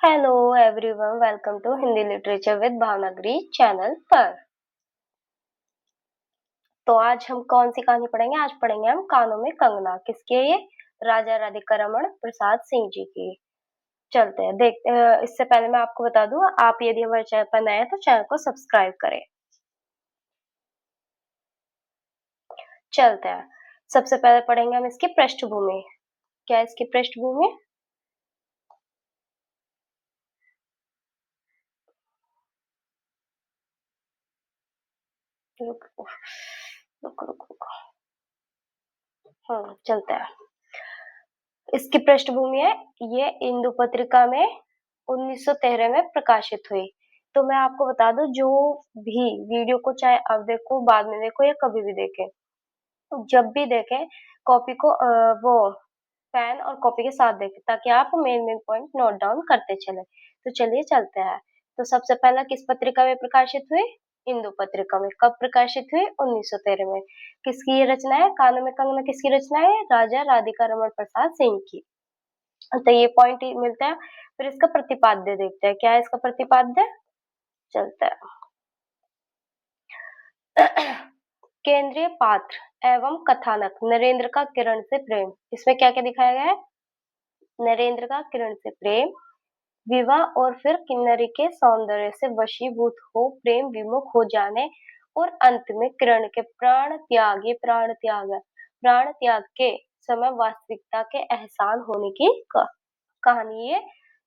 Hello everyone, welcome to Hindi literature with Bhavnagari channel पर। तो आज हम कौन सी कहानी पढ़ेंगे? आज पढ़ेंगे हम कानों में कंगना। किसकी है ये? राजा राधिका रमण प्रसाद सिंह जी की। चलते हैं देखते हैं। इससे पहले मैं आपको बता दूं, आप यदि हमारे चैनल पर नए हैं तो चैनल को सब्सक्राइब करें। चलते हैं। सबसे पहले पढ़ेंगे हम इसकी पृष्ठभूमि। क्या है इसकी पृष्ठभूमि? रुक रुक रुक रुक। चलते हैं। इसकी पृष्ठभूमि है, ये इंदु पत्रिका में 1913 में प्रकाशित हुई। तो मैं आपको बता दूं, जो भी वीडियो को चाहे अब देखो, बाद में देखो या कभी भी देखें, जब भी देखें कॉपी को वो पेन और कॉपी के साथ देखें, ताकि आप main main point note down करते चले। तो चलिए चलते हैं। तो सबसे पहला किस पत्रिका में प्रकाशित हुई? इंदु पत्रिका में। कब प्रकाशित हुई? 1913 में। किसकी ये रचना है? कानों में कंगना किसकी रचना है? राजा राधिका रमण प्रसाद सिंह की। तो ये पॉइंट मिलता है। फिर इसका प्रतिपाद्य देखते हैं। क्या है इसका प्रतिपाद्य? चलता है। केंद्रीय पात्र एवं कथानक नरेंद्र का किरण से प्रेम। इसमें क्या क्या दिखाया गया है? नरेंद्र का किरण से प्रेम, विवाह और फिर किन्नरी के सौंदर्य से वशीभूत हो प्रेम विमुख हो जाने, और अंत में किरण के प्राण त्याग, ये प्राण त्याग है, प्राण त्याग के समय वास्तविकता के एहसान होने की कहानी ये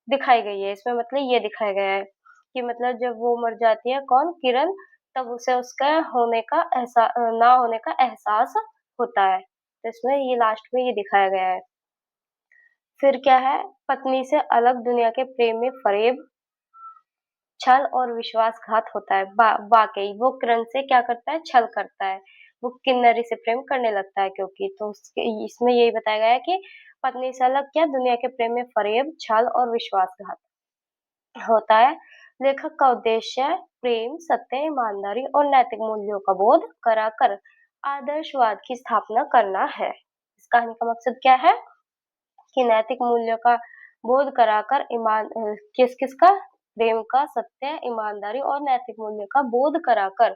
दिखाई गई है। इसमें मतलब ये दिखाया गया है कि मतलब जब वो मर जाती है, कौन? किरण, तब उसे उसका होने का एहसास, ना होने का एहसास होता है। तो इसमें ये लास्ट में ये दिखाया गया है। फिर क्या है? पत्नी से अलग दुनिया के प्रेम में फरेब, छल और विश्वासघात होता है। वाकई वो किरण से क्या करता है? छल करता है। वो किन्नरी से प्रेम करने लगता है, क्योंकि तो इसमें यही बताया गया है कि पत्नी से अलग क्या? दुनिया के प्रेम में फरेब, छल और विश्वासघात होता है। लेखक का उद्देश्य प्रेम, सत्य, ईमानदारी और नैतिक मूल्यों का बोध कराकर आदर्शवाद की स्थापना करना है। इस कहानी का मकसद क्या है? कि नैतिक मूल्यों का बोध कराकर किसका? प्रेम का, सत्य, ईमानदारी और नैतिक मूल्यों का बोध कराकर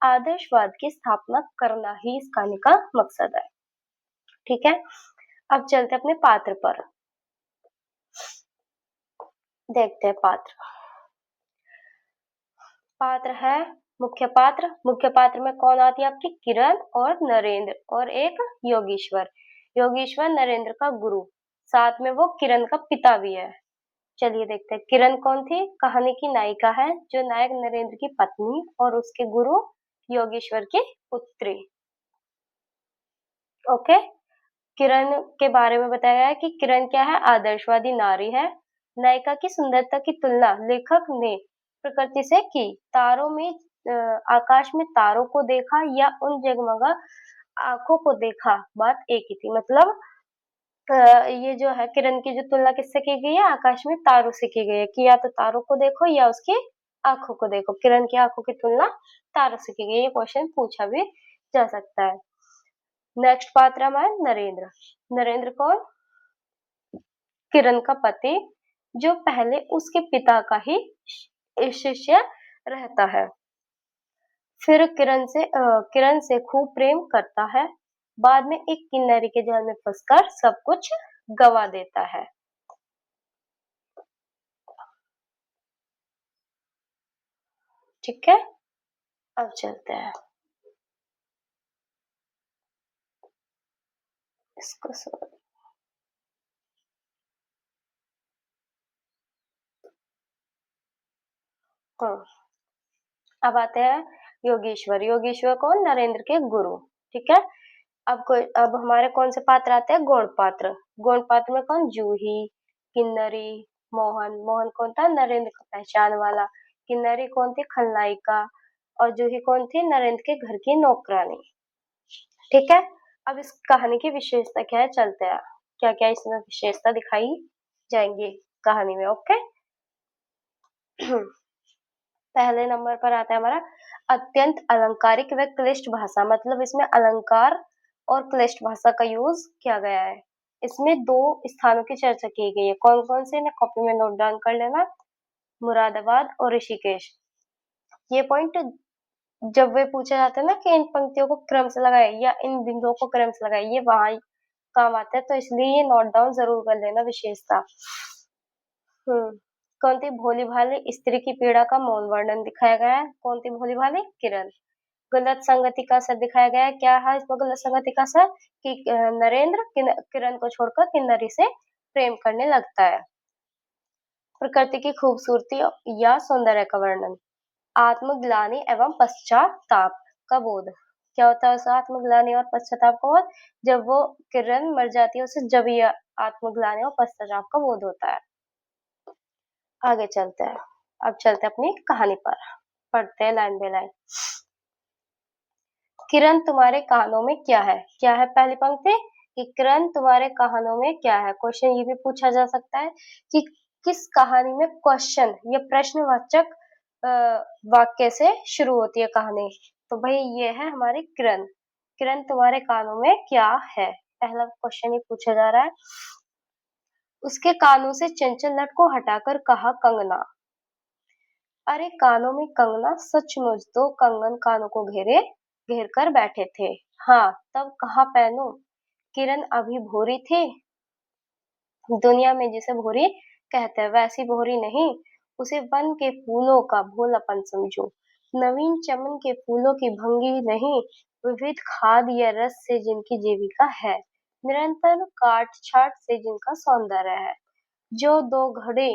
आदर्शवाद की स्थापना करना ही इस कहानी का मकसद है। ठीक है, अब चलते अपने पात्र पर। देखते हैं पात्र। पात्र है मुख्य पात्र। मुख्य पात्र में कौन आती है आपकी? किरण और नरेंद्र और एक योगेश्वर। योगेश्वर नरेंद्र का गुरु, साथ में वो किरण का पिता भी है। चलिए देखते हैं। किरण कौन थी? कहानी की नायिका है, जो नायक नरेंद्र की पत्नी और उसके गुरु योगेश्वर की पुत्री। ओके। किरण के बारे में बताया गया है कि किरण क्या है? आदर्शवादी नारी है। नायिका की सुंदरता की तुलना लेखक ने प्रकृति से की। तारों में आकाश में तारों को देखा या उन जगमगा आंखों को देखा, बात एक ही थी। मतलब ये जो है, किरण की जो तुलना किससे की गई है? आकाश में तारों से की गई है, कि या तो तारों को देखो या उसकी आंखों को देखो। किरण की आंखों की तुलना तारों से की गई है। ये क्वेश्चन पूछा भी जा सकता है। नेक्स्ट पात्र हमारा नरेंद्र। नरेंद्र कौन? किरण का पति, जो पहले उसके पिता का ही शिष्य रहता है। फिर किरण से खूब प्रेम करता है। बाद में एक किन्नरी के जाल में फंसकर सब कुछ गवा देता है। ठीक है, अब चलते हैं इसको। हाँ, अब आते हैं योगेश्वर। योगेश्वर कौन? नरेंद्र के गुरु। ठीक है। अब हमारे कौन से पात्र आते हैं? गौण पात्र। गौण पात्र में कौन? जूही, किन्नरी, मोहन। मोहन कौन था? नरेंद्र का पहचान वाला। किन्नरी कौन थी? खलनायिका। और जूही कौन थी? नरेंद्र के घर की नौकरानी। ठीक है। अब इस कहानी की विशेषता क्या है? चलते हैं। क्या क्या इसमें विशेषता दिखाई जाएंगी कहानी में। ओके। पहले नंबर पर आता है हमारा अत्यंत अलंकारिक व क्लिष्ट भाषा। मतलब इसमें अलंकार और क्लिष्ट भाषा का यूज किया गया है। इसमें 2 स्थानों की चर्चा की गई है। कौन-कौन से, इन्हें कॉपी में नोट डाउन कर लेना। मुरादाबाद और ऋषिकेश। ये पॉइंट जब वे पूछा जाता है ना कि इन पंक्तियों को क्रम से लगाए या इन बिंदुओं को क्रम से लगाए, ये वहां काम आता है, तो इसलिए ये नोट डाउन जरूर कर लेना विशेषता। कौन थी भोली भाली स्त्री की पीड़ा का मौन वर्णन दिखाया गया है। कौन थी भोली भाली? किरण। गलत संगति का असर दिखाया गया है। क्या है इसमें गलत संगति का असर? कि नरेंद्र किरण को छोड़कर किन्नरी से प्रेम करने लगता है। प्रकृति की खूबसूरती या सौंदर्य का वर्णन। आत्मग्लानि एवं पश्चाताप का बोध। क्या होता है उस आत्मग्लानि और पश्चाताप का बोध? जब वो किरण मर जाती है उसे, जब ये आत्मग्लानि और पश्चाताप का बोध होता है। आगे चलते हैं। अब चलते हैं अपनी कहानी पर, पढ़ते हैं लाइन बाय लाइन। किरण तुम्हारे कानों में क्या है? क्या है पहली पंक्ति? कि किरण तुम्हारे कानों में क्या है। क्वेश्चन ये भी पूछा जा सकता है कि किस कहानी में क्वेश्चन या प्रश्नवाचक वाक्य से शुरू होती है कहानी। तो भाई ये है हमारी किरण। किरण तुम्हारे कानों में क्या है, पहला क्वेश्चन ही पूछा जा रहा है। उसके कानों से चंचल लट को हटाकर कहा कंगना। अरे कानों में कंगना, सचमुच 2 कंगन कानों को घेर कर बैठे थे। हाँ, तब कहाँ पहनूं? किरण अभी भोरी थी। दुनिया में जिसे भोरी कहते हैं वैसी भोरी नहीं। उसे वन के फूलों का भोलापन समझो। नवीन चमन के फूलों की भंगी नहीं, विविध खाद या रस से जिनकी जीविका है, निरंतर काट छाट से जिनका सौंदर्य है। जो 2 घड़ी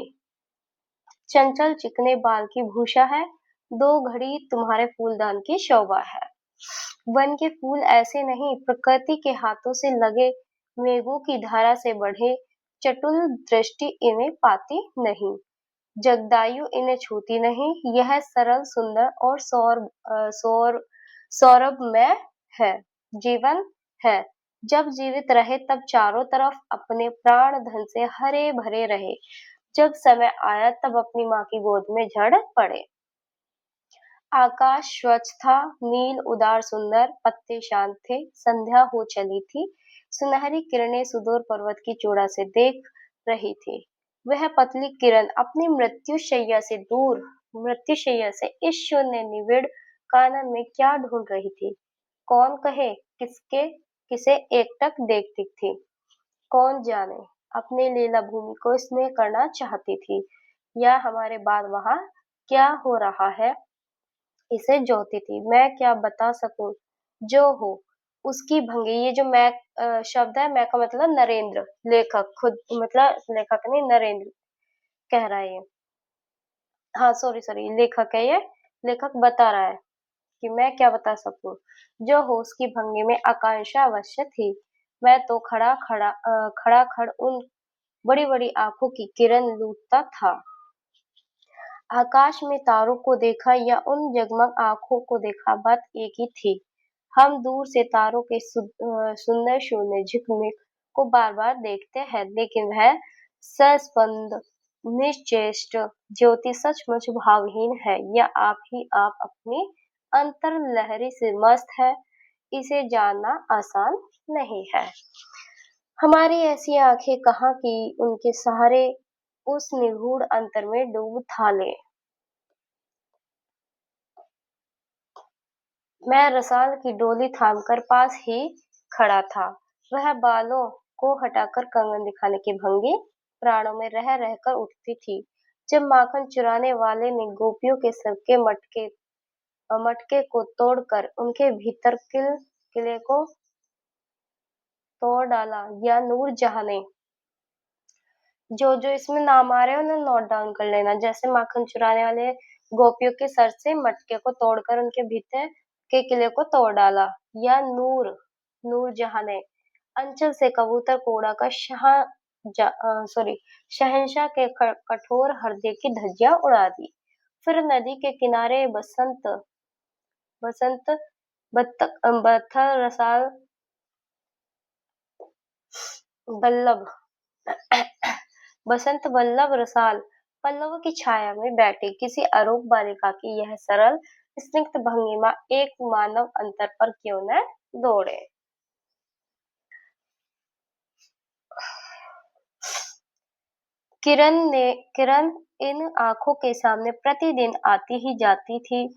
चंचल चिकने बाल की भूषा है, 2 घड़ी तुम्हारे फूलदान की शोभा है। वन के फूल ऐसे नहीं, प्रकृति के हाथों से लगे मेघों की धारा से बढ़े, चटुल दृष्टि इन्हें पाती नहीं, जगदायु इन्हें छूती नहीं। यह सरल सुंदर और सौरभमय है, जीवन है। जब जीवित रहे तब चारों तरफ अपने प्राण धन से हरे भरे रहे, जब समय आया तब अपनी माँ की गोद में झड़ पड़े। आकाश स्वच्छ था, नील उदार सुंदर, पत्ते शांत थे, संध्या हो चली थी, सुनहरी किरणें सुदूर पर्वत की चूड़ा से देख रही थी। वह पतली किरण अपनी मृत्यु शैया से इस शून्य निविड़ कानन में क्या ढूंढ रही थी? कौन कहे किसे एकटक देखती थी? कौन जाने अपने लीला भूमि को स्नेह करना चाहती थी, या हमारे बाद वहां क्या हो रहा है इसे जोती थी। मैं क्या बता सकूं, जो हो उसकी भंगी। ये जो मैं शब्द है, मैं का मतलब नरेंद्र, लेखक खुद, मतलब लेखक नहीं, नरेंद्र कह रहा है ये। हाँ सॉरी लेखक है ये, लेखक बता रहा है कि मैं क्या बता सकूं, जो हो उसकी भंगी में आकांक्षा अवश्य थी। मैं तो खड़ा खड़ उन बड़ी बड़ी आंखों की किरण लूटता था। आकाश में तारों को देखा या उन जगमग आंखों को देखा, बात एक ही थी। हम दूर से तारों के सुंदर शून्य झिकमिक को बार बार देखते हैं, लेकिन वह सस्पंद निश्चेष्ट ज्योति सचमुच भावहीन है, या आप अपनी अंतर लहरी से मस्त है, इसे जानना आसान नहीं है। हमारी ऐसी आंखें कहाँ की उनके सहारे उस निगूढ़ अंतर में डूब था ले। मैं रसाल की डोली थामकर पास ही खड़ा था। वह बालों को हटाकर कंगन दिखाने की भंगी प्राणों में रह रहकर उठती थी। जब माखन चुराने वाले ने गोपियों के सर के मटके को तोड़कर उनके भीतर किले को तोड़ डाला, या नूर जहां ने, जो इसमें नाम आ रहे हैं उन्हें नोट डाउन कर लेना। जैसे माखन चुराने वाले गोपियों के सर से मटके को तोड़कर उनके भीतर के किले को तोड़ डाला, या नूर जहां ने अंचल से कबूतर को उड़ाकर शहंशाह के कठोर हृदय की धज्जियां उड़ा दी। फिर नदी के किनारे बसंत बत्थर रसाल बल्लभ बसंत वल्लभ रसाल पल्लवों की छाया में बैठी किसी अरूप बालिका की यह सरल स्निग्ध भंगिमा एक मानव अंतर पर क्यों न दौड़े। किरण इन आंखों के सामने प्रतिदिन आती ही जाती थी।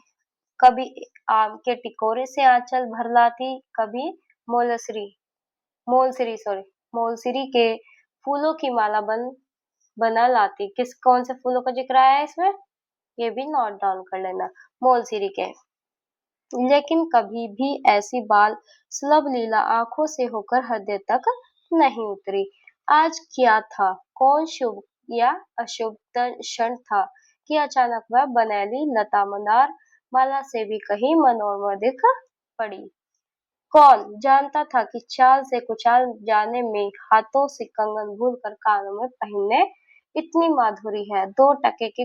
कभी आम के टिकोरे से आंचल भर लाती, कभी मोलसरी मोलसिरी सॉरी मोलसिरी के फूलों की माला बना लाती। कौन से फूलों का जिक्र आया है इसमें, ये भी नोट डाउन कर लेना, मोलसिरी के। लेकिन कभी भी ऐसी बाल सुलभ लीला आंखों से होकर हृदय तक नहीं उतरी। आज क्या था, कौन शुभ या अशुभ क्षण था कि अचानक वह बनैली लता मंदार माला से भी कहीं मनोरम दिख पड़ी। कौन जानता था कि चाल से कुचाल जाने में हाथों से कंगन भूलकर कानों में पहनने इतनी माधुरी है। 2 टके के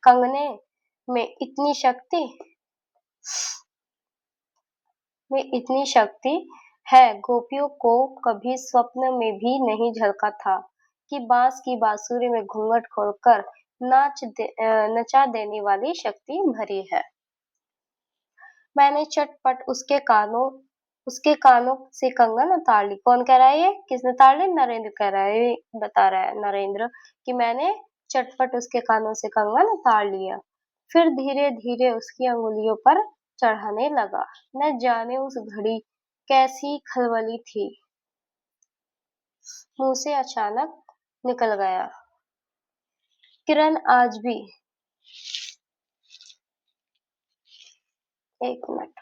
कंगने में इतनी शक्ति है। गोपियों को कभी स्वप्न में भी नहीं झलका था कि बांस की बांसुरी में घूंघट खोलकर नचा देने वाली शक्ति भरी है। मैंने चटपट उसके कानों से कंगन उतार ली। कौन कह रहा है ये, किसने उतार ली? नरेंद्र कह रहा है, बता रहा है नरेंद्र कि मैंने चटपट उसके कानों से कंगन उतार लिया। फिर धीरे धीरे उसकी अंगुलियों पर चढ़ाने लगा। न जाने उस घड़ी कैसी खलबली थी, मुंह से अचानक निकल गया। किरण आज भी, एक मिनट,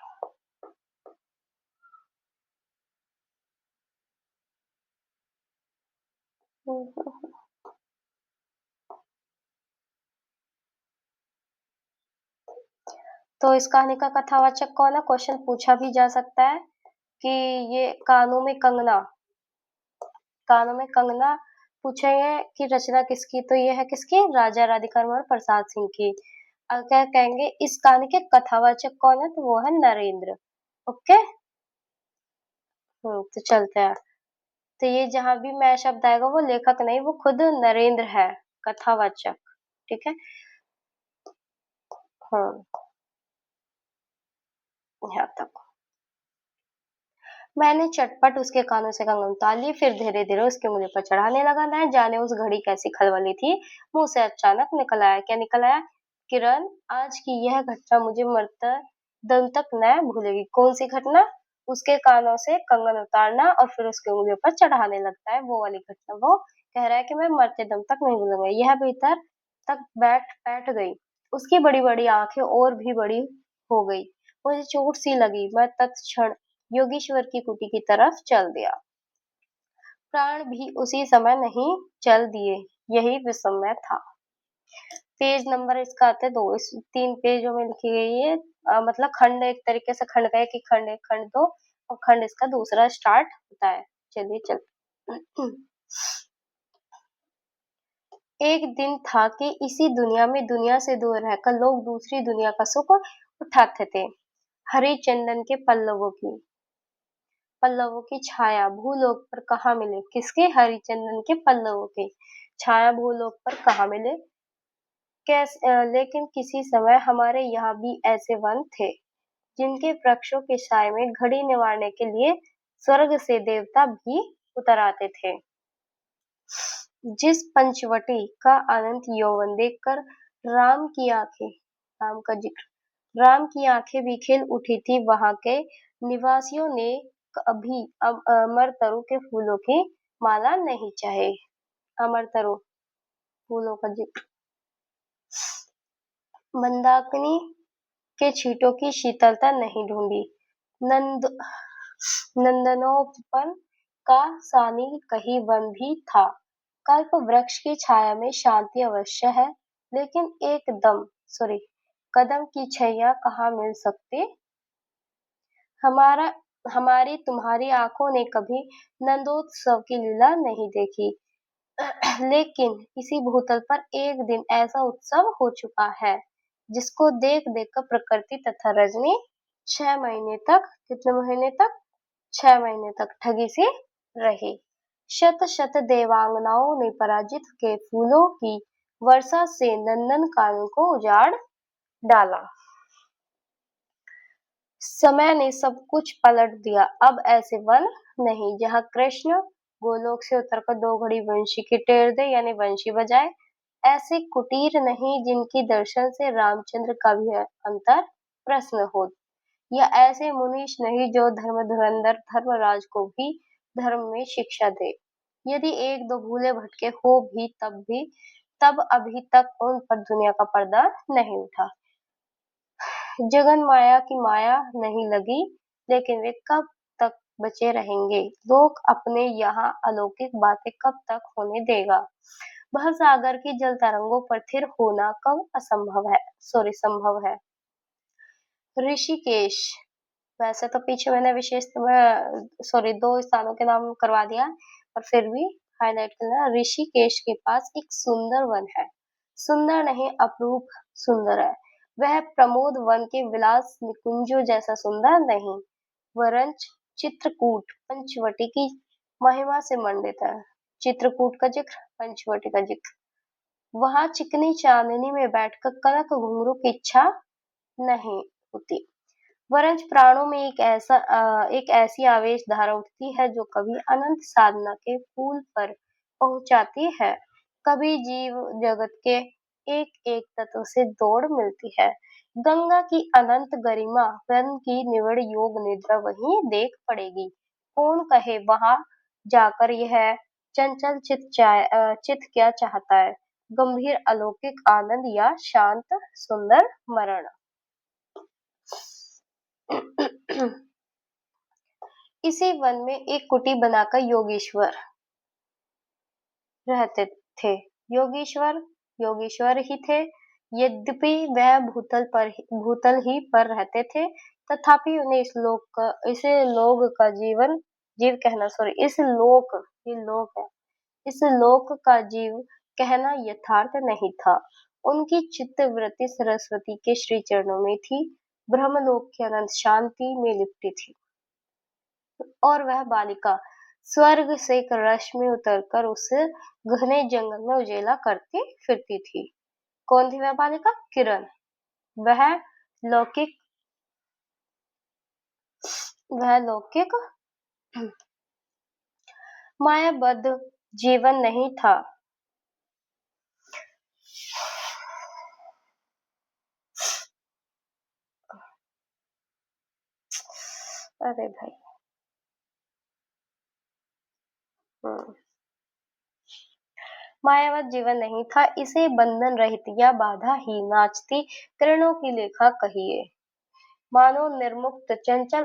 तो इस कहानी का कथावाचक कौन है? क्वेश्चन पूछा भी जा सकता है कि ये कानों में कंगना पूछेंगे कि रचना किसकी, तो ये है किसकी? राजा राधिका और प्रसाद सिंह की। अगर कहेंगे इस कहानी के कथावाचक कौन है, तो वो है नरेंद्र। ओके, तो चलते हैं। तो ये जहां भी मैं शब्द आएगा वो लेखक नहीं, वो खुद नरेंद्र है, कथावाचक। ठीक है, हाँ, यहाँ तक। मैंने चटपट उसके कानों से कंगन उतार ली, फिर धीरे धीरे उसके मुंह पर चढ़ाने लगा। न जाने उस घड़ी कैसी खलबली थी, मुंह से अचानक निकल आया। क्या निकल आया? किरण आज की यह घटना मुझे मरते दम तक न भूलेगी। कौन सी घटना? उसके कानों से कंगन उतारना और फिर उसके उंगलियों पर चढ़ाने लगता है, वो वाली घटना। वो कह रहा है कि मैं मरते दम तक नहीं भूलूंगा। यह भीतर तक बैठ गई। उसकी बड़ी बड़ी आंखें और भी बड़ी हो गई। मुझे चोट सी लगी। मैं तत्क्षण योगेश्वर की कुटी की तरफ चल दिया। प्राण भी उसी समय नहीं चल दिए। यही विस्मय था। पेज नंबर इसका आता है 2। इस 3 पेजों में लिखी गई है, मतलब खंड एक तरीके से खंड का है कि खंड 1 खंड 2 और खंड इसका दूसरा स्टार्ट होता है। चलिए चल। एक दिन था कि इसी दुनिया में दुनिया से दूर रहकर लोग दूसरी दुनिया का सुख उठाते थे। हरिचंदन के पल्लवों की छाया भूलोक पर कहाँ मिले? किसके? हरिचंदन के पल्लवों की छाया भूलोक पर कहाँ मिले? लेकिन किसी समय हमारे यहाँ भी ऐसे वन थे जिनके वृक्षों के साए में घड़ी निवारने के लिए स्वर्ग से देवता भी उतर आते थे। जिस पंचवटी का अनंत यौवन देखकर राम की आंखें राम का जिक्र राम की आंखें भी खिल उठी थी। वहां के निवासियों ने कभी अमरतरु के फूलों की माला नहीं चाहे। अमरतरु फूलों का जिक्र, मंदाकिनी के छींटों की शीतलता नहीं ढूंढी। नंद नंदनोपन का सानी कहीं वन भी था। कल्प वृक्ष की छाया में शांति अवश्य है, लेकिन कदम की छैया कहाँ मिल सकती? हमारा हमारी तुम्हारी आंखों ने कभी नंदोत्सव की लीला नहीं देखी। लेकिन इसी भूतल पर एक दिन ऐसा उत्सव हो चुका है जिसको देख देख कर प्रकृति तथा रजनी 6 महीने तक, कितने महीने तक? 6 महीने तक ठगी सी रही। शत शत देवांगनाओं ने पराजित के फूलों की वर्षा से नंदन कानन को उजाड़ डाला। समय ने सब कुछ पलट दिया। अब ऐसे वन नहीं जहाँ कृष्ण गोलोक से उतरकर 2 घड़ी वंशी की टेर दे यानी वंशी बजाए। ऐसे कुटीर नहीं जिनकी दर्शन से रामचंद्र का भी अंतर प्रश्न हो, या ऐसे मुनीष नहीं जो धर्म धुरंधर धर्मराज को भी धर्म में शिक्षा दे। यदि एक दो भूले भटके हो भी तब अभी तक उन पर दुनिया का पर्दा नहीं उठा। जगन माया की माया नहीं लगी, लेकिन वे कब तक बचे रहेंगे? लोग अपने यहाँ अलौकिक बातें कब तक होने देगा? वह सागर की जल तरंगों पर थिर होना कब संभव है। ऋषिकेश, वैसे तो पीछे मैंने दो स्थानों के नाम करवा दिया, पर फिर भी हाईलाइट करना। ऋषिकेश के पास एक सुंदर वन है, सुंदर नहीं अपरूप सुंदर है। वह प्रमोद वन के विलास निकुंजों जैसा सुंदर नहीं, वरन चित्रकूट पंचवटी की महिमा से मंडित है। चित्रकूट का जिक्र, पंचवटी का जिक्र। वहां चिकनी चांदनी में बैठकर कनक घुंघरू की इच्छा नहीं होती, वरंच प्राणों में एक ऐसी आवेश धारा उठती है जो कभी अनंत साधना के पुल पर पहुंचाती है, कभी जीव जगत के एक एक तत्व से दौड़ मिलती है। गंगा की अनंत गरिमा, वन की निवड़ योग निद्रा वहीं देख पड़ेगी। कौन कहे वहां जाकर यह चंचल चित क्या चाहता है, गंभीर अलौकिक आनंद या शांत सुंदर मरण। इसी वन में एक कुटी बनाकर योगेश्वर रहते थे। योगेश्वर योगेश्वर ही थे। यद्यपि वह भूतल ही पर रहते थे, तथापि उन्हें इस लोक का जीव कहना यथार्थ नहीं था। उनकी चित्तवृत्ति सरस्वती के श्री चरणों में थी, ब्रह्मलोक की अनंत शांति में लिपटी थी। और वह बालिका स्वर्ग से एक रश्मि उतरकर उस घने जंगल में उजेला करती फिरती थी। कौन थी वह बालिका? किरण। वह लौकिक वह लौकिक मायाबद्ध जीवन नहीं था। अरे भाई, मायावत जीवन नहीं था, इसे बंधन रहित या बाधा ही नाचती किरणों की लेखा कहिए। मानो निर्मुक्त चंचल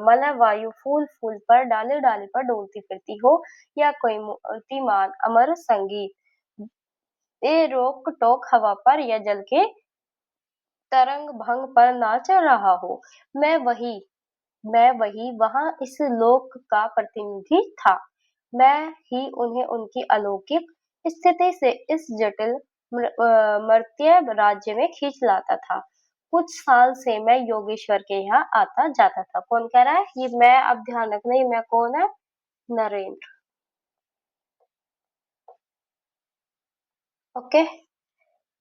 मलय वायु फूल फूल पर डाली डाली पर डोलती फिरती हो, या कोई मूर्तिमान अमर संगीत रोक टोक हवा पर या जल के तरंग भंग पर नाच रहा हो। मैं वही मैं वही वहां इस लोक का प्रतिनिधि था। मैं ही उन्हें उनकी अलौकिक स्थिति से इस जटिल मर्त्य राज्य में खींच लाता था। कुछ साल से मैं योगेश्वर के यहाँ आता जाता था। कौन कह रहा है ये? मैं, अब ध्यान रखना, ये मैं कौन है? नरेंद्र। ओके।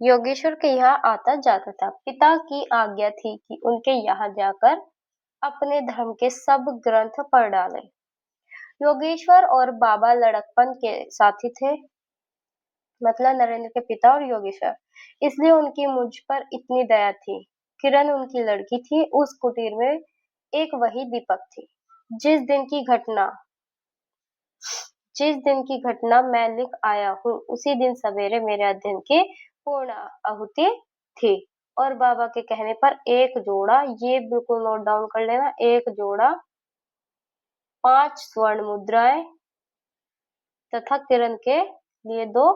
योगेश्वर के यहाँ आता जाता था। पिता की आज्ञा थी कि उनके यहाँ जाकर अपने धर्म के सब ग्रंथ पढ़ डाले। योगेश्वर और बाबा लड़कपन के साथी थे, मतलब नरेंद्र के पिता और योगेश्वर, इसलिए उनकी मुझ पर इतनी दया थी। किरण उनकी लड़की थी। उस कुटीर में एक वही दीपक थी। जिस दिन की घटना जिस दिन की घटना मैं लिख आया हूँ, उसी दिन सवेरे मेरे अध्ययन की पूर्ण आहुति थी, और बाबा के कहने पर एक जोड़ा, ये बिल्कुल नोट डाउन कर लेना, एक जोड़ा 5 स्वर्ण मुद्राएं तथा किरण के लिए 2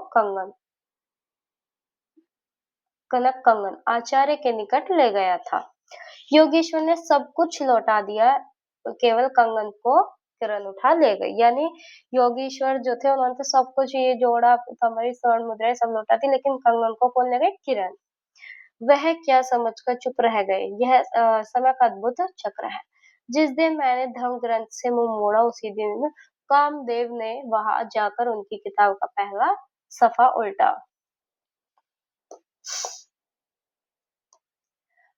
कनक कंगन आचार्य के निकट ले गया था। योगेश्वर ने सब कुछ लौटा दिया, केवल कंगन को किरण उठा ले गई। यानी योगेश्वर जो थे उन्होंने तो सब कुछ, ये जोड़ा, हमारी स्वर्ण मुद्राएं सब लौटा दी, लेकिन कंगन को कौन ले गए? किरण। वह क्या समझकर चुप रह गए। यह समय का अद्भुत चक्र है। जिस दिन मैंने धर्म ग्रंथ से मुंह मोड़ा, उसी दिन कामदेव ने वहां जाकर उनकी किताब का पहला सफा उल्टा।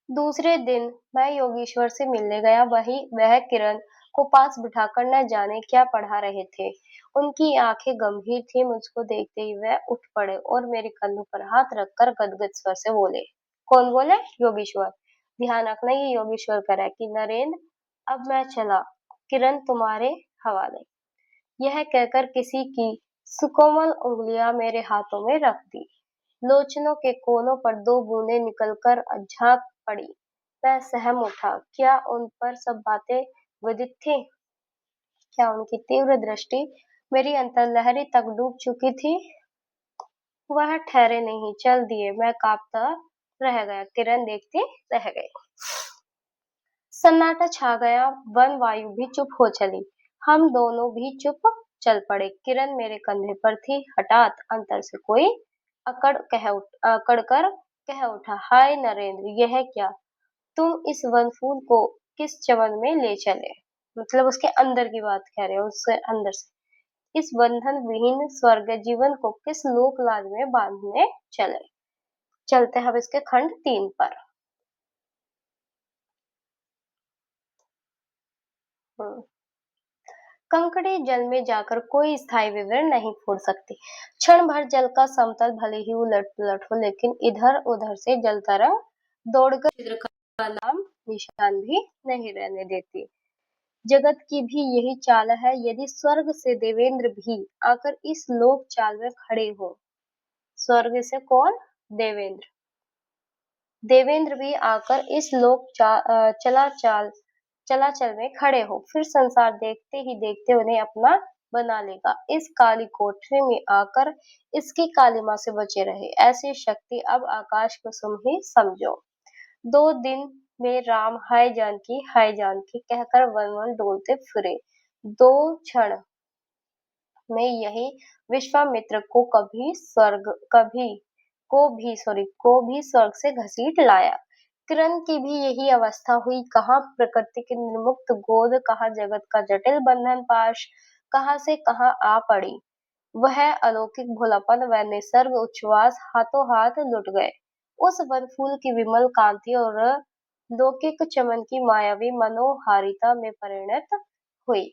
दूसरे दिन मैं योगेश्वर से मिलने गया। वह किरण को पास बिठाकर न जाने क्या पढ़ा रहे थे। उनकी आंखें गंभीर थी। मुझको देखते ही वह उठ पड़े और मेरे कंधों पर हाथ रखकर गदगद स्वर से बोले। कौन बोले? योगेश्वर। ध्यान रखना, ये योगेश्वर कह रहा है कि नरेंद्र, अब मैं चला, किरण तुम्हारे हवाले। यह कहकर किसी की सुकोमल उंगलियां मेरे हाथों में रख दी। लोचनों के कोनों पर दो बूंदें निकलकर झांक पड़ी। मैं सहम उठा। क्या उन पर सब बातें विदित थी? क्या उनकी तीव्र दृष्टि मेरी अंतर्लहरी तक डूब चुकी थी? वह ठहरे नहीं, चल दिए। मैं कांपता रह गया, किरण देखती रह गई। सन्नाटा छा गया। वन वायु भी चुप हो चली। हम दोनों भी चुप चल पड़े। किरण मेरे कंधे पर थी। हठात अंतर से कोई अकड़ कर कह उठा, हाय नरेंद्र, यह क्या? तुम इस वनफूल को किस चमन में ले चले? मतलब उसके अंदर की बात कह रहे हो, उसके अंदर से। इस बंधन विहीन स्वर्ग जीवन को किस लोक लाज में बांधने चले? चलते हैं अब इसके खंड 3 पर। हम्म। कंकड़ी जल में जाकर कोई स्थायी विवरण नहीं छोड़ सकती। क्षण भर जल का समतल भले ही उलट पुलट हो, लेकिन इधर उधर से जल तरंग दौड़कर छिद्र का नाम निशान भी नहीं रहने देती। जगत की भी यही चाल है। यदि स्वर्ग से देवेंद्र भी आकर इस लोक चाल में खड़े हो। स्वर्ग से कौन? देवेंद्र। देवेंद्र भी आकर इस चलाचल में खड़े हो, फिर संसार देखते ही देखते उन्हें अपना बना लेगा। इस काली कोठरी में आकर इसकी कालिमा से बचे रहे, ऐसी शक्ति अब आकाश कुसुम ही समझो। 2 दिन में राम हाय जानकी कहकर वन वन डोलते फिरे। 2 क्षण में यही विश्वामित्र को भी स्वर्ग से घसीट लाया। किरण की भी यही अवस्था हुई। कहाँ प्रकृति की निर्मुक्त गोद, कहाँ जगत का जटिल बंधन पाश, कहाँ से कहाँ आ पड़ी। वह अलौकिक भोलापन व निसर्ग उच्छ्वास हाथों हाथ लुट गए। उस वन फूल की विमल कांति और लौकिक चमन की मायावी मनोहारिता में परिणत हुई।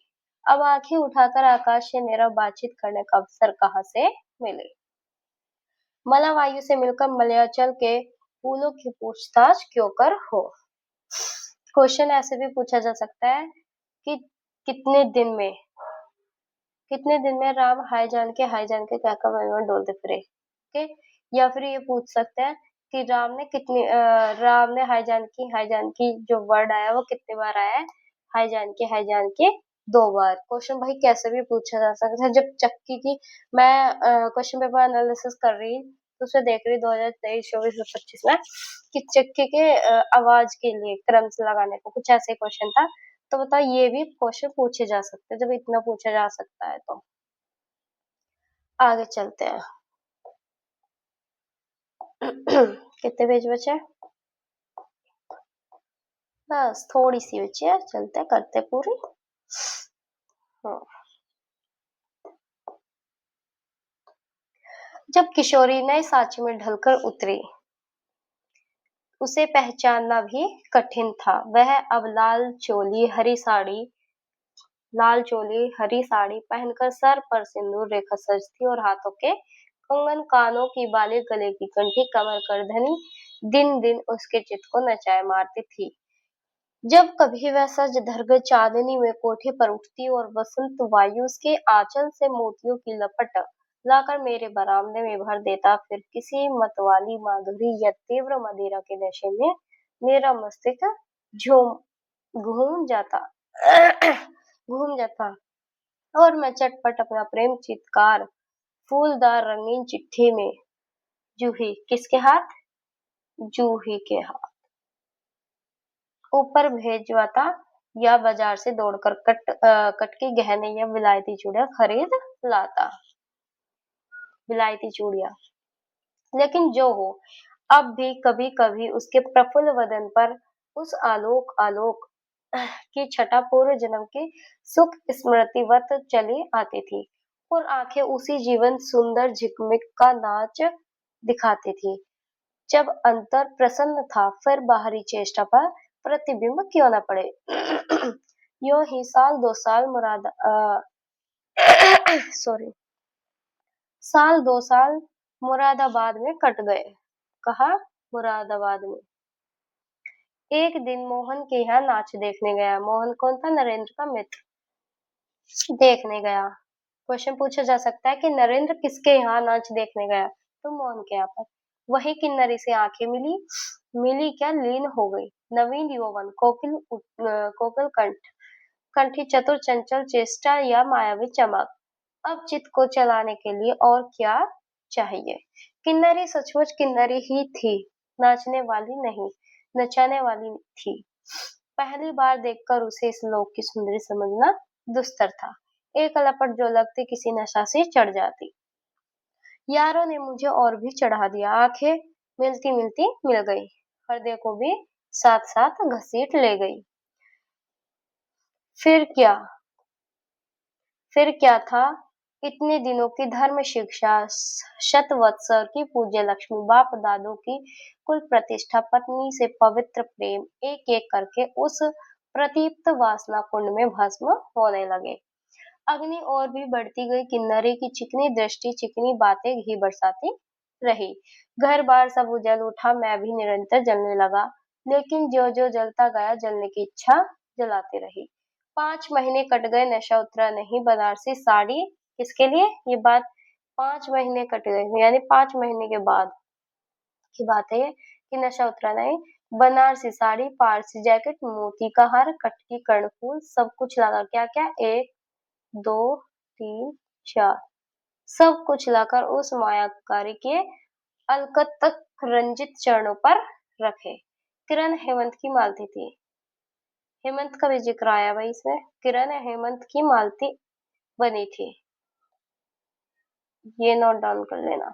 अब आंखें उठाकर आकाश से मेरा बातचीत करने का अवसर कहाँ से मिले? मलावायु से मिलकर मलयाचल के फूलों की पूछताछ क्यों कर हो? क्वेश्चन ऐसे भी पूछा जा सकता है कि कितने दिन में राम हाय जान के कहकर वन वन डोलते फिरे। ओके, या फिर ये पूछ सकते हैं कि राम ने हाय जान की जो वर्ड आया वो कितने बार आया है? हाय जान के 2 बार। क्वेश्चन भाई कैसे भी पूछा जा सकता है। जब चक्की की मैं क्वेश्चन पेपर एनालिसिस कर रही, तो उसमें देख रही 2023, 24 और 25 में कि चक्की के आवाज के लिए क्रम से लगाने को कुछ ऐसे क्वेश्चन था। तो बताओ, ये भी क्वेश्चन पूछे जा सकते हैं। जब इतना पूछा जा सकता है तो आगे चलते हैं। कितने पेज बचे? बस थोड़ी सी बची है, चलते करते पूरी। हाँ। जब किशोरी नए सांचे में ढलकर उतरी, उसे पहचानना भी कठिन था। वह अब लाल चोली हरी साड़ी पहनकर सर पर सिंदूर रेखा सजती और हाथों के कंगन, कानों की बाली, गले की कंठी, कमर करधनी दिन दिन उसके चित्त को नचाए मारती थी। जब कभी वह सज धरकर चांदनी में कोठे पर उठती और वसंत वायु उसके आंचल से मोतियों की लपट लाकर मेरे बरामदे में भर देता, फिर किसी मतवाली माधुरी या तीव्र मदिरा के नशे में मेरा मस्तिष्क झूम घूम जाता घूम जाता और मैं चटपट अपना प्रेम चित्कार फूलदार रंगीन चिट्ठी में जूही किसके हाथ? जूही के हाथ ऊपर भेजवाता, या बाजार से दौड़कर कट के गहने या विलायती चूड़ियां खरीद लाता। विलायती चूड़ियां। लेकिन जो हो, अब भी कभी कभी उसके प्रफुल्ल वदन पर उस आलोक आलोक की छटा पूर्व जन्म की सुख स्मृतिवत चली आती थी और आंखें उसी जीवन सुंदर झिकमिक का नाच दिखाती थी। जब अंतर प्रसन्न था, फिर बाहरी चेष्टा पर प्रतिबिंब क्यों न पड़े। यो ही साल 2 साल सॉरी साल 2 साल मुरादाबाद में कट गए। कहा? मुरादाबाद में। एक दिन मोहन के यहाँ नाच देखने गया। मोहन कौन था? नरेंद्र का मित्र। देखने गया। क्वेश्चन पूछा जा सकता है कि नरेंद्र किसके यहाँ नाच देखने गया? तो मोहन के यहाँ पर। वही किन्नरी से आंखें मिली। मिली क्या, लीन हो गई। नवीन यौवन, कोकिल कंठ, कंठी चतुर चंचल चेष्टा या मायावी चमक। अब चित्त को चलाने के लिए और क्या चाहिए? किन्नरी सचमुच किन्नरी ही थी, नाचने वाली नहीं, नचाने वाली थी। पहली बार देखकर उसे इस लोक की सुंदरी समझना दुस्तर था। एक लपट जो लगती किसी नशा से चढ़ जाती। यारों ने मुझे और भी चढ़ा दिया। आंखें मिलती मिलती मिल गई। हृदय को भी साथ साथ घसीट ले गई। फिर क्या? फिर क्या था? इतने दिनों की धर्म शिक्षा, शतवत्सर की पूज्य लक्ष्मी, बाप दादों की कुल प्रतिष्ठा, पत्नी से पवित्र प्रेम, एक एक करके उस प्रदीप्त वासना कुंड में भस्म होने लगे। अग्नि और भी बढ़ती गई। किन्नरी की चिकनी दृष्टि, चिकनी बातें घी बरसाती रही। घर बार सब उजल उठा। मैं भी निरंतर जलने लगा, लेकिन जो जो जलता गया, जलने की इच्छा जलाती रही। 5 महीने कट गए, नशा उतरा नहीं। बनारसी साड़ी किसके लिए? ये बात 5 महीने कट गए, यानी 5 महीने के बाद की बात है ये कि नशा उतरा नहीं। बनारसी साड़ी, पारसी जैकेट, मोती का हार, कटकी, कर्णफूल, सब कुछ लगा। क्या क्या? 1 2 3 4 सब कुछ लाकर उस मायाकारी के अलकत तक रंजित चरणों पर रखे। किरण हेमंत की मालती थी। हेमंत का भी जिक्र आया भाई इसमें। किरण हेमंत की मालती बनी थी, ये नोट डाउन कर लेना।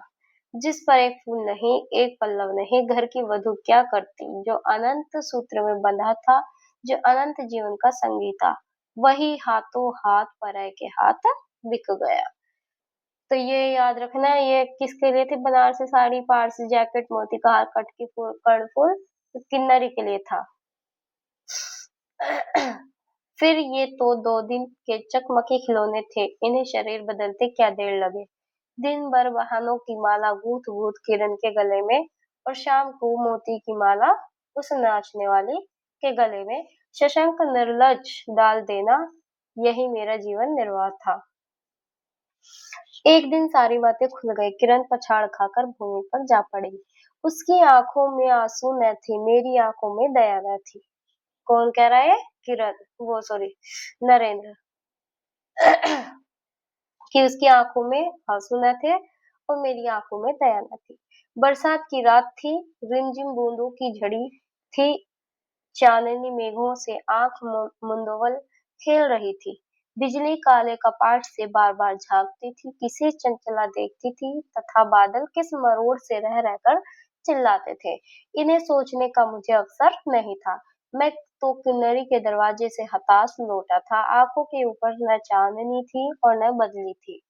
जिस पर एक फूल नहीं, एक पल्लव नहीं, घर की वधु क्या करती? जो अनंत सूत्र में बंधा था, जो अनंत जीवन का संगी था, वही हाथों हाथ पराये के हाथ बिक गया। तो ये याद रखना, ये किसके लिए थी? बनारसी साड़ी, पारसी जैकेट, मोती का हार, कटकी फूल, कर्णफूल, किन्नरी के लिए था। फिर ये तो 2 दिन के चकमकी खिलौने थे, इन्हें शरीर बदलते क्या देर लगे। दिन भर बहानों की माला गूंथ गूंथ किरण के गले में, और शाम को मोती की माला उस नाचने वाली के गले में शशंक निर्लज डाल देना, यही मेरा जीवन निर्वाह था। एक दिन सारी बातें खुल गई। किरण पछाड़ खाकर भूमि पर जा पड़ी। उसकी आंखों में आंसू न थे, मेरी आंखों में दया न थी। कौन कह रहा है? किरण, वो सॉरी, नरेंद्र। कि उसकी आंखों में आंसू न थे और मेरी आंखों में दया न थी। बरसात की रात थी, रिमझिम बूंदों की झड़ी थी, चांदनी मेघों से आंख मुंदोवल खेल रही थी। बिजली काले कपाट से बार बार झांकती थी, किसे चंचला देखती थी, तथा बादल किस मरोड़ से रह रहकर चिल्लाते थे। इन्हें सोचने का मुझे अवसर नहीं था। मैं तो किन्नरी के दरवाजे से हताश लौटा था। आंखों के ऊपर न चांदनी थी और न बदली थी।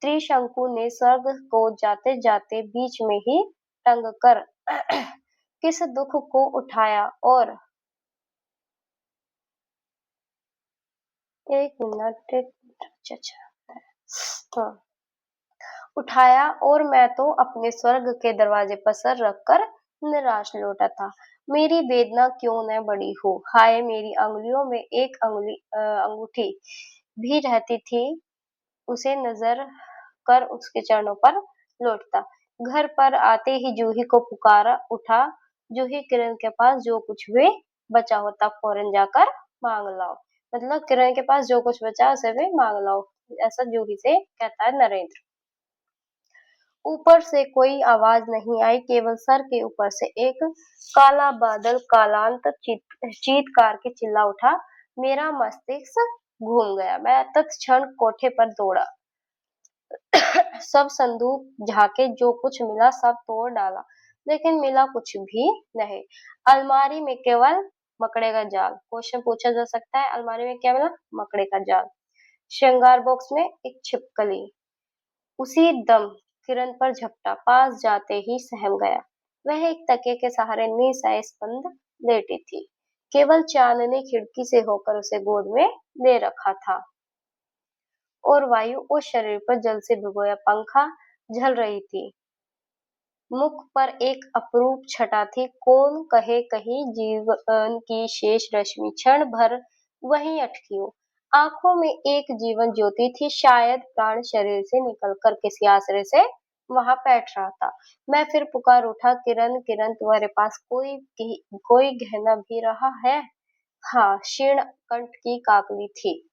त्रिशंकु ने स्वर्ग को जाते जाते बीच में ही टंग कर किस दुख को उठाया और एक मिनट, अच्छा अच्छा, हाँ, उठाया, और मैं तो अपने स्वर्ग के दरवाजे पर सर रखकर निराश लौटा था। मेरी वेदना क्यों न बड़ी हो। हाय, मेरी अंगुलियों में एक अंगूठी भी रहती थी, उसे नजर कर उसके चरणों पर लौटता। घर पर आते ही जूही को पुकारा उठा। जूही, किरण के पास जो कुछ भी बचा होता फौरन जाकर मांग लाओ। मतलब किरण के पास जो कुछ बचा उसे भी मांग लाओ, ऐसा जूही से कहता है नरेंद्र। ऊपर से कोई आवाज नहीं आई, केवल सर के ऊपर से एक काला बादल कालांत चीत्कार के चिल्ला उठा। मेरा मस्तिष्क घूम गया। मैं तत्क्षण कोठे पर दौड़ा। सब संदूक झाके, जो कुछ मिला सब तोड़ डाला, लेकिन मिला कुछ भी नहीं। अलमारी में केवल मकड़े का जाल। क्वेश्चन पूछा जा सकता है, अलमारी में क्या मिला? मकड़े का जाल। श्रृंगार बॉक्स में एक छिपकली। उसी दम किरण पर झपटा, पास जाते ही सहम गया। वह एक तकिए के सहारे निसंस्पंद लेटी थी। केवल चांद ने खिड़की से होकर उसे गोद में ले रखा था और वायु उस शरीर पर जल से भिगोया पंखा झल रही थी। मुख पर एक अपरूप छटा थी, कौन कहे कहीं जीवन की शेष रश्मि क्षण भर वहीं अटकी हो। आंखों में एक जीवन ज्योति थी, शायद प्राण शरीर से निकलकर किसी आश्रय से वहां बैठ रहा था। मैं फिर पुकार उठा, किरण किरण, तुम्हारे पास कोई गहना भी रहा है? हाँ, क्षीण कंठ की काकली थी।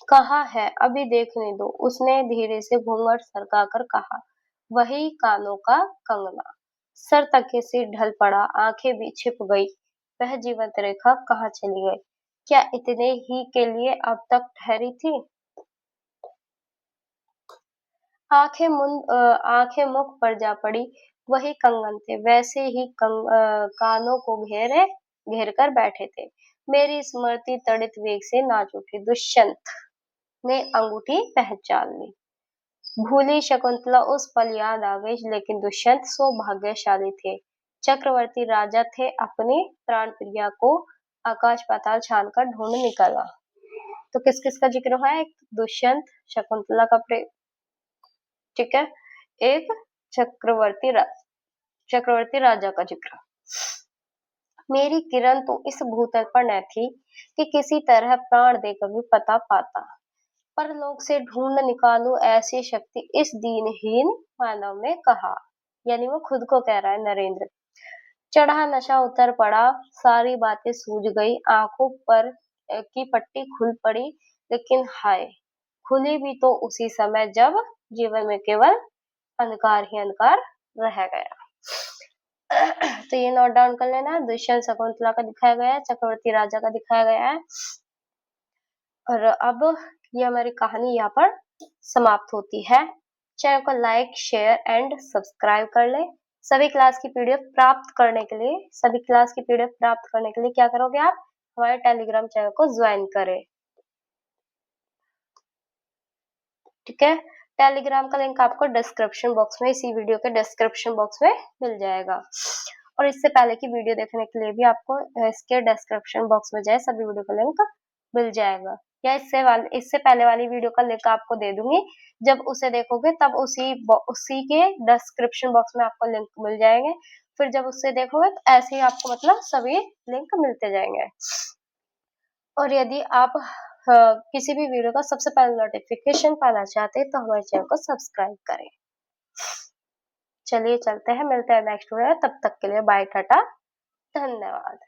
कहाँ है? अभी देखने दो, उसने धीरे से घूंघट सरकाकर कहा। वही कानों का कंगना। सर तकिए से ढल पड़ा, आंखें भी छिप गई। वह जीवंत रेखा कहाँ चली गई? क्या इतने ही के लिए अब तक ठहरी थी? आंखें मुख पर जा पड़ी। वही कंगन थे, वैसे ही कानों को घेर कर बैठे थे। मेरी स्मृति तड़ित वेग से नाच उठी। दुष्यंत ने अंगूठी पहचान ली। भूली शकुंतला उस पल याद आ गई, लेकिन दुष्यंत सौभाग्यशाली थे। चक्रवर्ती राजा थे, अपनी प्राण प्रिया को आकाश पाताल छान कर ढूंढ निकला। तो किस किस का जिक्र हुआ है? एक दुष्यंत, शकुंतला का प्रेम, ठीक है, एक चक्रवर्ती राजा का जिक्र। मेरी किरण तो इस भूतल पर न थी कि किसी तरह प्राण देकर भी पता पाता, पर लोग से ढूंढ निकालू ऐसी शक्ति इस दीनहीन मानव में कहा। यानी वो खुद को कह रहा है नरेंद्र। चढ़ा नशा उतर पड़ा, सारी बातें सूझ गई, आंखों पर की पट्टी खुल पड़ी, लेकिन हाय, खुली भी तो उसी समय जब जीवन में केवल अंधकार ही अंधकार रह गया। तो ये नोट डाउन कर लेना। दुष्यंत शकुंतला का दिखाया गया है, चक्रवर्ती राजा का दिखाया गया है। और अब ये हमारी कहानी यहाँ पर समाप्त होती है। चैनल को लाइक, शेयर एंड सब्सक्राइब कर ले। सभी क्लास की पीडीएफ प्राप्त करने के लिए क्या करोगे आप? हमारे टेलीग्राम चैनल को ज्वाइन करें, ठीक है। टेलीग्राम का लिंक आपको डिस्क्रिप्शन बॉक्स में, इसी वीडियो के डिस्क्रिप्शन बॉक्स में मिल जाएगा। और इससे पहले की वीडियो देखने के लिए भी आपको इसके डिस्क्रिप्शन बॉक्स में जाए, सभी वीडियो का लिंक मिल जाएगा। या इससे पहले वाली वीडियो का लिंक आपको दे दूंगी, जब उसे देखोगे तब उसी के डिस्क्रिप्शन बॉक्स में आपको लिंक मिल जाएंगे। फिर जब उससे देखोगे तो ऐसे ही आपको मतलब सभी लिंक मिलते जाएंगे। और यदि आप किसी भी वीडियो का सबसे पहले नोटिफिकेशन पाना चाहते हैं तो हमारे चैनल को सब्सक्राइब करें। चलिए चलते हैं, मिलते हैं नेक्स्ट वीडियो, तब तक के लिए बाय टाटा, धन्यवाद।